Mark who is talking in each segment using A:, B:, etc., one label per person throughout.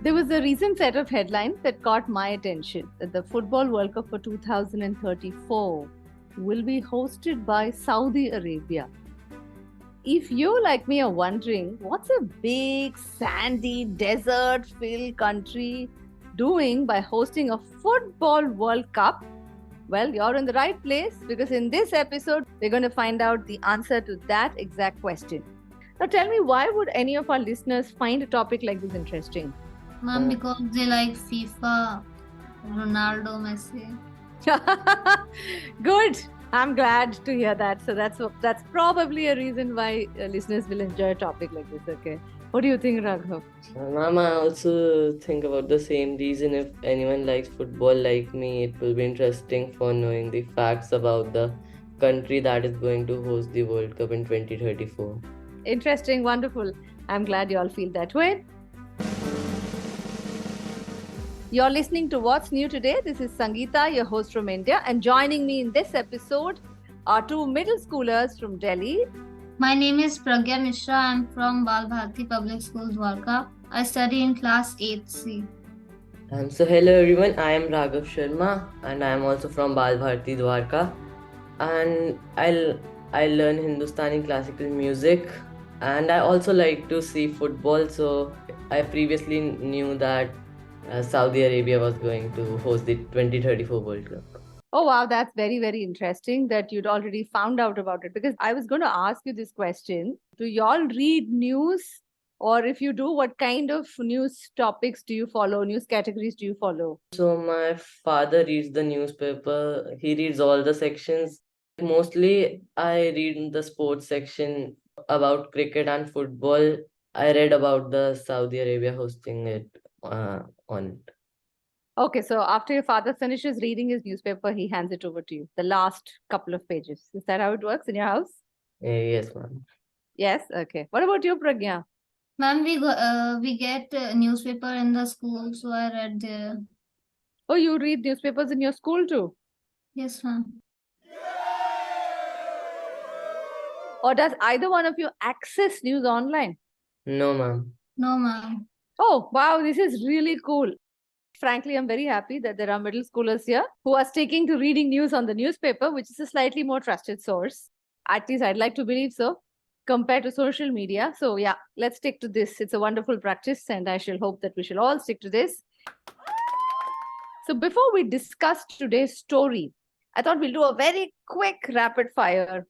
A: There was a recent set of headlines that caught my attention that the Football World Cup for 2034 will be hosted by Saudi Arabia. If you, like me, are wondering what's a big, sandy, desert-filled country doing by hosting a Football World Cup, well, you're in the right place because in this episode, we're going to find out the answer to that exact question. Now, tell me, why would any of our listeners find a topic like this interesting?
B: Ma'am, because they like FIFA, Ronaldo, Messi.
A: Good. I'm glad to hear that. So that's probably a reason why listeners will enjoy a topic like this. Okay. What do you think, Raghav?
C: Ma'am, I also think about the same reason. If anyone likes football like me, it will be interesting for knowing the facts about the country that is going to host the World Cup in 2034.
A: Interesting, wonderful. I'm glad you all feel that way. You're listening to What's New Today. This is Sangeeta, your host from India, and joining me in this episode are two middle schoolers from Delhi.
B: My name is Pragya Mishra. I'm from Bal Bharati Public School, Dwarka. I study in class 8C.
C: So hello everyone, I am Raghav Sharma and I am also from Bal Bharati Dwarka, and I learn Hindustani classical music, and I also like to see football. So I previously knew that Saudi Arabia was going to host the 2034 World Cup.
A: Oh, wow. That's very, very interesting that you'd already found out about it, because I was going to ask you this question. Do y'all read news? Or if you do, what kind of news topics do you follow? News categories do you follow?
C: So my father reads the newspaper. He reads all the sections. Mostly I read the sports section about cricket and football. I read about the Saudi Arabia hosting it on it.
A: Okay, so after your father finishes reading his newspaper, he hands it over to you, the last couple of pages. Is that how it works in your house?
C: Yes, ma'am.
A: Yes? Okay. What about you, Pragya?
B: Ma'am, we get a newspaper in the school, so I read there.
A: Oh, you read newspapers in your school too?
B: Yes, ma'am.
A: Or does either one of you access news online?
C: No, ma'am.
B: No, ma'am.
A: Oh, wow, this is really cool. Frankly, I'm very happy that there are middle schoolers here who are sticking to reading news on the newspaper, which is a slightly more trusted source. At least I'd like to believe so, compared to social media. So yeah, let's stick to this. It's a wonderful practice, and I shall hope that we shall all stick to this. So before we discuss today's story, I thought we'll do a very quick rapid fire.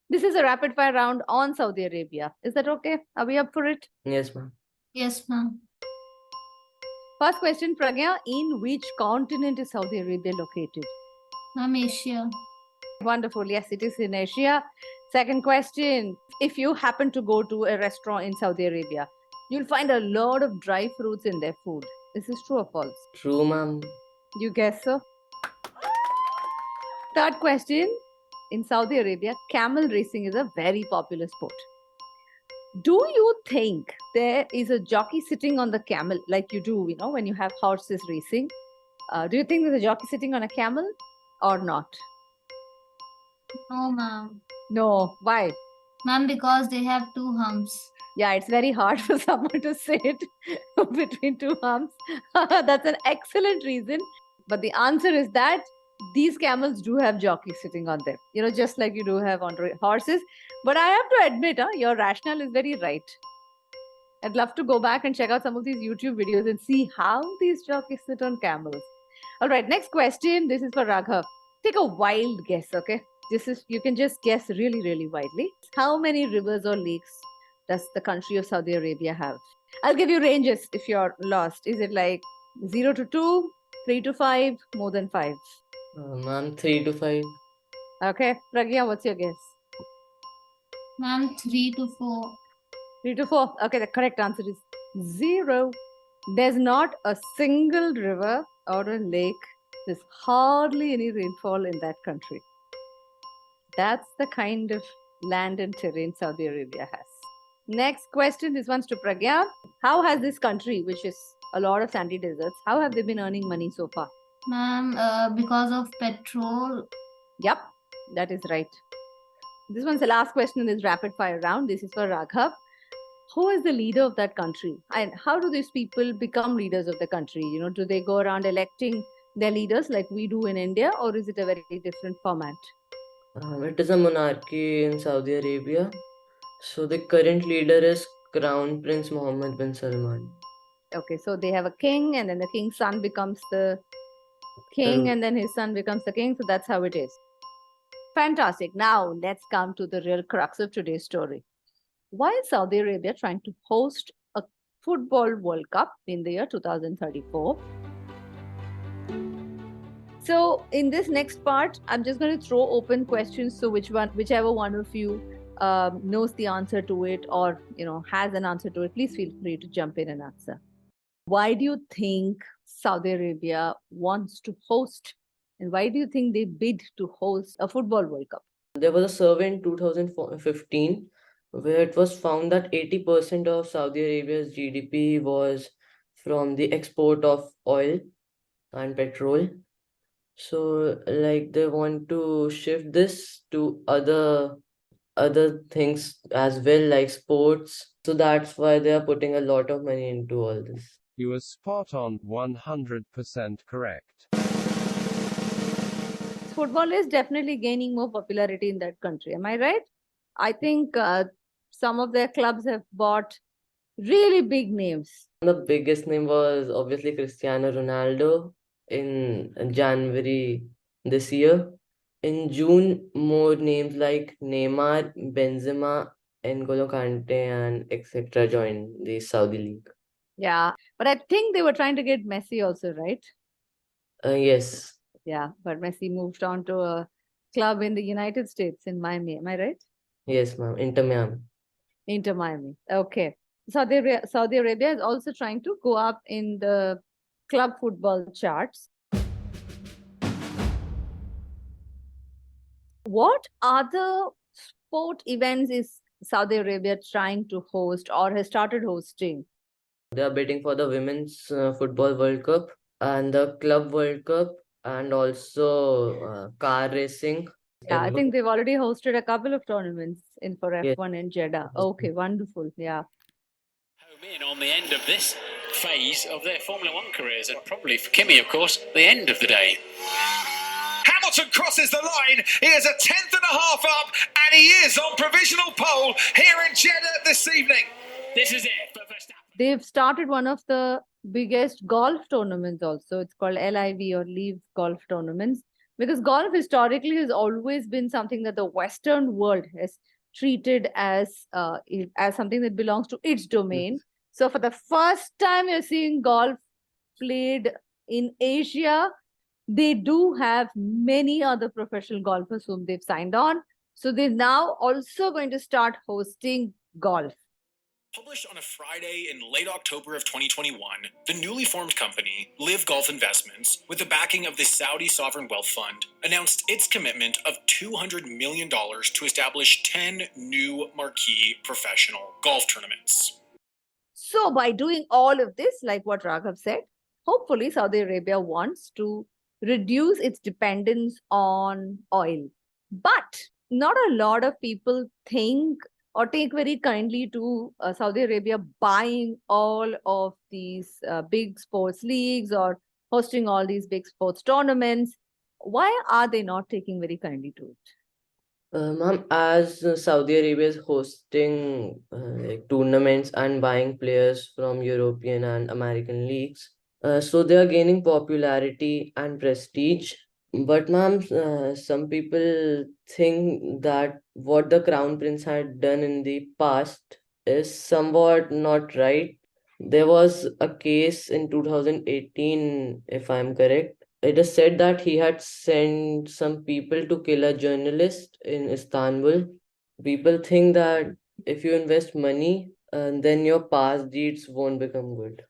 A: This is a rapid fire round on Saudi Arabia. Is that okay? Are we up for it?
C: Yes, ma'am.
B: Yes, ma'am.
A: First question, Pragya. In which continent is Saudi Arabia located?
B: Ma'am, Asia.
A: Wonderful. Yes, it is in Asia. Second question. If you happen to go to a restaurant in Saudi Arabia, you'll find a lot of dry fruits in their food. Is this true or false?
C: True, ma'am.
A: You guess so? Third question. In Saudi Arabia, camel racing is a very popular sport. Do you think there is a jockey sitting on the camel like you do, when you have horses racing? Do you think there's a jockey sitting on a camel or not?
B: No, ma'am.
A: No. Why?
B: Ma'am, because they have two humps.
A: Yeah, it's very hard for someone to sit between two humps. That's an excellent reason. But the answer is that these camels do have jockeys sitting on them, just like you do have on horses. But I have to admit, your rationale is very right. I'd love to go back and check out some of these YouTube videos and see how these jockeys sit on camels. All right, next question. This is for Raghav. Take a wild guess, okay? You can just guess really, really widely. How many rivers or lakes does the country of Saudi Arabia have? I'll give you ranges if you're lost. Is it like 0 to 2, 3 to 5, more than 5?
C: Ma'am, 3 to 5.
A: Okay, Pragya, what's your guess?
B: Ma'am, 3 to 4.
A: 3 to 4. Okay, the correct answer is 0. There's not a single river or a lake. There's hardly any rainfall in that country. That's the kind of land and terrain Saudi Arabia has. Next question, this one's to Pragya. How has this country, which is a lot of sandy deserts, how have they been earning money so far?
B: Ma'am, because of petrol.
A: Yep, that is right. This one's the last question in this rapid fire round. This is for Raghav. who is the leader of that country? And how do these people become leaders of the country? Do they go around electing their leaders like we do in India, or is it a very different format?
C: It is a monarchy in Saudi Arabia. So the current leader is Crown Prince Mohammed bin Salman.
A: Okay, so they have a king, and then the king's son becomes the king, and then his son becomes the king. So that's how it is. Fantastic. Now let's come to the real crux of today's story. Why is Saudi Arabia trying to host a football World Cup in the year 2034? So in this next part, I'm just going to throw open questions. So whichever one of you knows the answer to it, or has an answer to it, please feel free to jump in and answer. Why do you think Saudi Arabia wants to host, and why do you think they bid to host a football World Cup?
C: There was a survey in 2015 where it was found that 80% of Saudi Arabia's GDP was from the export of oil and petrol. So they want to shift this to other things as well, like sports. So that's why they are putting a lot of money into all this.
D: You were spot on, 100% correct.
A: Football is definitely gaining more popularity in that country. Am I right? I think some of their clubs have bought really big names.
C: The biggest name was obviously Cristiano Ronaldo in January this year. In June, more names like Neymar, Benzema, N'Golo Kante, and etc. joined the Saudi League.
A: Yeah, but I think they were trying to get Messi also, right?
C: Yes.
A: Yeah, but Messi moved on to a club in the United States, in Miami. Am I right?
C: Yes, ma'am. Inter Miami.
A: Inter Miami. Okay. Saudi Arabia is also trying to go up in the club football charts. What other sport events is Saudi Arabia trying to host or has started hosting?
C: They are bidding for the Women's Football World Cup and the Club World Cup, and also car racing.
A: Yeah, I think they've already hosted a couple of tournaments for
C: Yes.
A: F1 in Jeddah. Okay, wonderful. Yeah.
E: Home in on the end of this phase of their Formula One careers, and probably for Kimi, of course, the end of the day.
F: Hamilton crosses the line. He is a tenth and a half up, and he is on provisional pole here in Jeddah this evening.
E: This is it for Verstappen.
A: They've started one of the biggest golf tournaments also. It's called LIV or LIV Golf tournaments, because golf historically has always been something that the Western world has treated as something that belongs to its domain. So for the first time, you're seeing golf played in Asia. They do have many other professional golfers whom they've signed on. So they're now also going to start hosting golf.
F: Published on a Friday in late October of 2021, the newly formed company, LIV Golf Investments, with the backing of the Saudi Sovereign Wealth Fund, announced its commitment of $200 million to establish 10 new marquee professional golf tournaments.
A: So by doing all of this, like what Raghav said, hopefully Saudi Arabia wants to reduce its dependence on oil. But not a lot of people think or take very kindly to Saudi Arabia buying all of these big sports leagues or hosting all these big sports tournaments. Why are they not taking very kindly to it?
C: Ma'am, as Saudi Arabia is hosting tournaments and buying players from European and American leagues, so they are gaining popularity and prestige. But ma'am, some people think that what the Crown Prince had done in the past is somewhat not right. There was a case in 2018, if I'm correct. It is said that he had sent some people to kill a journalist in Istanbul. People think that if you invest money, then your past deeds won't become good.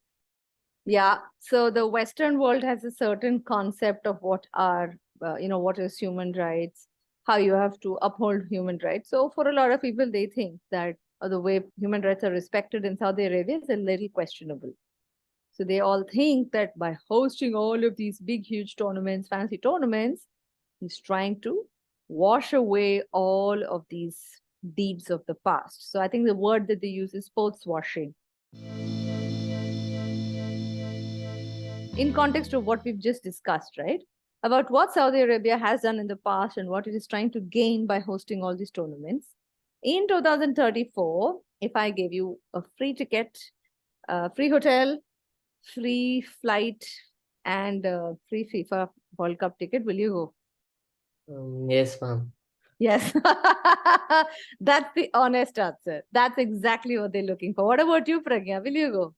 A: Yeah, so the Western world has a certain concept of what are, what is human rights, how you have to uphold human rights. So for a lot of people, they think that the way human rights are respected in Saudi Arabia is a little questionable. So they all think that by hosting all of these big, huge tournaments, fancy tournaments, he's trying to wash away all of these deeds of the past. So I think the word that they use is sports washing. In context of what we've just discussed, right? About what Saudi Arabia has done in the past and what it is trying to gain by hosting all these tournaments. In 2034, if I gave you a free ticket, free hotel, free flight, and free FIFA World Cup ticket, will you go?
C: Yes, ma'am.
A: Yes. That's the honest answer. That's exactly what they're looking for. What about you, Pragya? Will you go?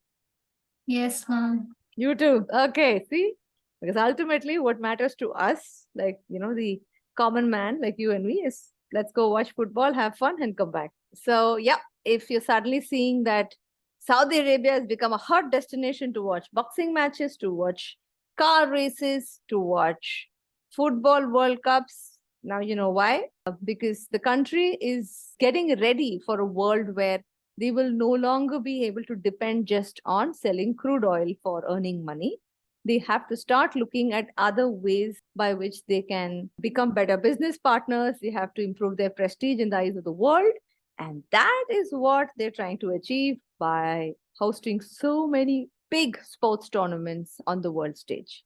B: Yes, ma'am.
A: You too. Okay. See? Because ultimately what matters to us, like, the common man like you and me, is let's go watch football, have fun, and come back. So, yeah, if you're suddenly seeing that Saudi Arabia has become a hot destination to watch boxing matches, to watch car races, to watch football World Cups, now you know why. Because the country is getting ready for a world where they will no longer be able to depend just on selling crude oil for earning money. They have to start looking at other ways by which they can become better business partners. They have to improve their prestige in the eyes of the world. And that is what they're trying to achieve by hosting so many big sports tournaments on the world stage.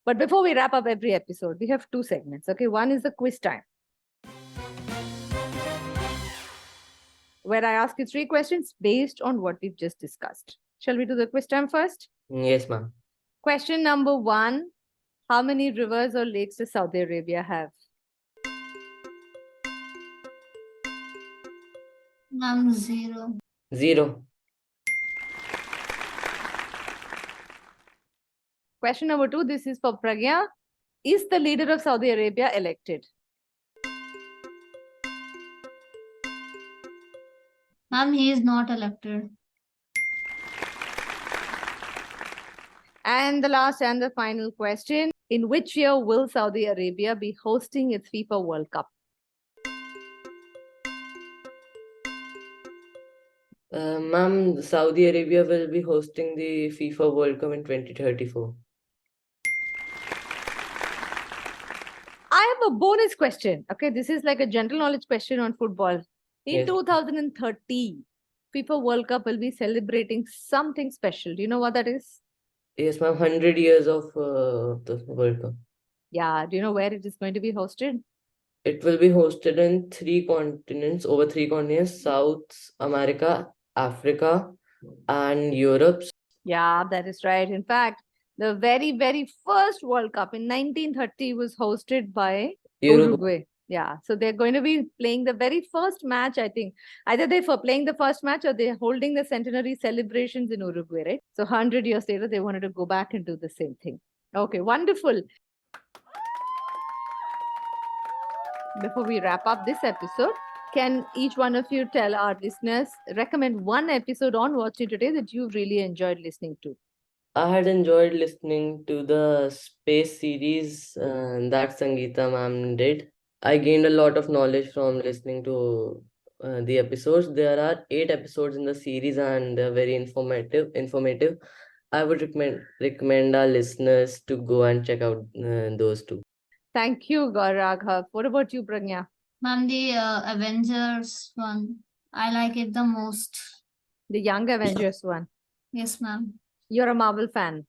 A: But before we wrap up every episode, we have two segments. Okay, one is the quiz time, where I ask you 3 questions based on what we've just discussed. Shall we do the quiz time first?
C: Yes, ma'am.
A: Question number 1. How many rivers or lakes does Saudi Arabia have?
B: Ma'am, 0.
C: 0.
A: Question number 2. This is for Pragya. Is the leader of Saudi Arabia elected?
B: Ma'am, he is not elected.
A: And the last and the final question. In which year will Saudi Arabia be hosting its FIFA World Cup?
C: Ma'am, Saudi Arabia will be hosting the FIFA World Cup in 2034.
A: I have a bonus question. Okay, this is like a general knowledge question on football. In
C: Yes.
A: 2030, FIFA World Cup will be celebrating something special. Do you know what that is?
C: Yes, ma'am. 100 years of the World Cup.
A: Yeah, do you know where it is going to be hosted?
C: It will be hosted in 3 continents, over 3 continents: South America, Africa, and Europe.
A: Yeah, that is right. In fact, the very, very first World Cup in 1930 was hosted by Uruguay. Yeah, so they're going to be playing the very first match, I think. Either they're playing the first match or they're holding the centenary celebrations in Uruguay, right? So 100 years later, they wanted to go back and do the same thing. Okay, wonderful. Before we wrap up this episode, can each one of you tell our listeners, recommend one episode on Watching Today that you really enjoyed listening to?
C: I had enjoyed listening to the space series that Sangeeta ma'am did. I gained a lot of knowledge from listening to the episodes. There are 8 episodes in the series and they're very informative. I would recommend our listeners to go and check out those 2.
A: Thank you, Raghav. What about you, Pragya?
B: Ma'am, the Avengers one. I like it the most.
A: The Young Avengers one.
B: Yes, ma'am.
A: You're a Marvel fan.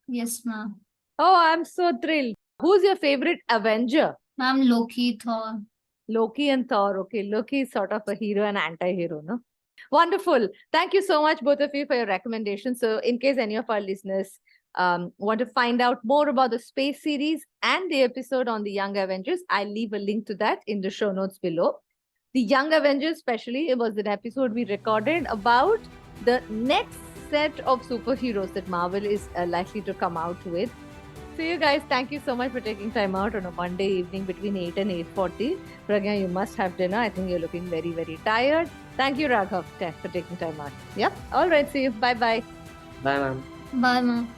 B: Yes, ma'am.
A: Oh, I'm so thrilled. Who's your favorite Avenger?
B: Ma'am, Loki, Thor.
A: Loki and Thor. Okay, Loki is sort of a hero and anti-hero, no? Wonderful. Thank you so much, both of you, for your recommendations. So in case any of our listeners want to find out more about the space series and the episode on the Young Avengers, I'll leave a link to that in the show notes below. The Young Avengers, especially, it was an episode we recorded about the next set of superheroes that Marvel is likely to come out with. So you guys, thank you so much for taking time out on a Monday evening between 8 and 8:40. Pragya, you must have dinner. I think you're looking very, very tired. Thank you, Raghav, for taking time out. Yep. All right. See you. Bye-bye.
C: Bye, ma'am.
B: Bye, ma'am.